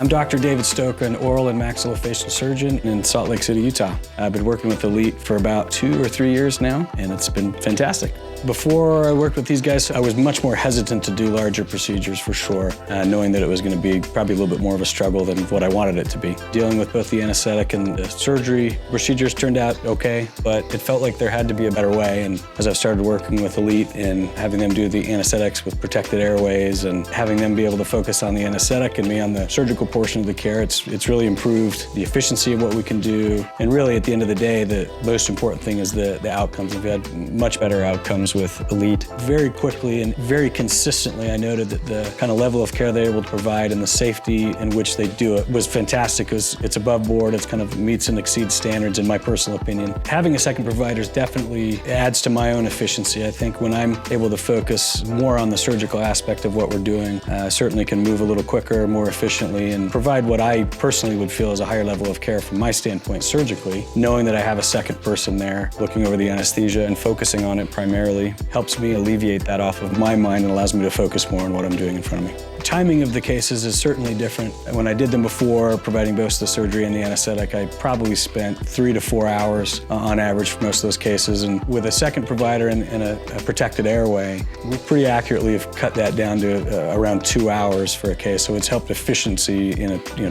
I'm Dr. David Stoker, an oral and maxillofacial surgeon in Salt Lake City, Utah. I've been working with Elite for about 2 or 3 years now, and it's been fantastic. Before I worked with these guys, I was much more hesitant to do larger procedures for sure, knowing that it was going to be probably a little bit more of a struggle than what I wanted it to be. Dealing with both the anesthetic and the surgery procedures turned out okay, but it felt like there had to be a better way. And as I've started working with Elite and having them do the anesthetics with protected airways and having them be able to focus on the anesthetic and me on the surgical portion of the care, it's really improved the efficiency of what we can do. And really, at the end of the day, the most important thing is the outcomes. We've had much better outcomes with Elite. Very quickly and very consistently, I noted that the kind of level of care they're able to provide and the safety in which they do it was fantastic. It's above board. It's kind of meets and exceeds standards in my personal opinion. Having a second provider definitely adds to my own efficiency. I think when I'm able to focus more on the surgical aspect of what we're doing, certainly can move a little quicker, more efficiently, and provide what I personally would feel is a higher level of care from my standpoint surgically. Knowing that I have a second person there looking over the anesthesia and focusing on it primarily helps me alleviate that off of my mind and allows me to focus more on what I'm doing in front of me. Timing of the cases is certainly different. When I did them before, providing both the surgery and the anesthetic, I probably spent 3 to 4 hours on average for most of those cases. And with a second provider and a protected airway, we pretty accurately have cut that down to around 2 hours for a case. So it's helped efficiency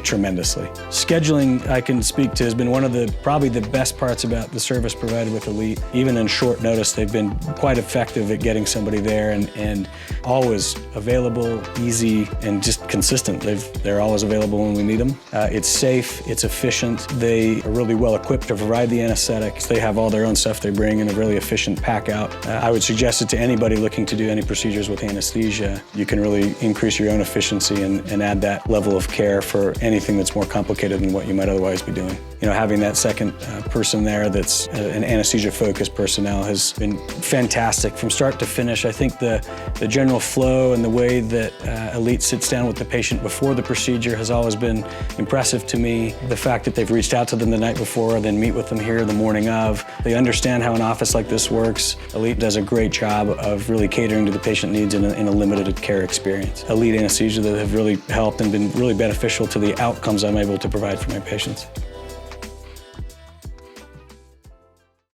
tremendously. Scheduling, I can speak to, has been one of probably the best parts about the service provided with Elite. Even in short notice, they've been quite effective at getting somebody there and always available, easy, and just consistent. They're always available when we need them. It's safe, it's efficient. They are really well equipped to provide the anesthetics. They have all their own stuff they bring in a really efficient pack out. I would suggest it to anybody looking to do any procedures with anesthesia. You can really increase your own efficiency and add that level of care for anything that's more complicated than what you might otherwise be doing. You know, having that second person there that's an anesthesia-focused personnel has been fantastic from start to finish. I think the general flow and the way that Elite sits down with the patient before the procedure has always been impressive to me. The fact that they've reached out to them the night before, then meet with them here the morning of. They understand how an office like this works. Elite does a great job of really catering to the patient needs in a limited care experience. Elite Anesthesia that have really helped and been really beneficial to the outcomes I'm able to provide for my patients.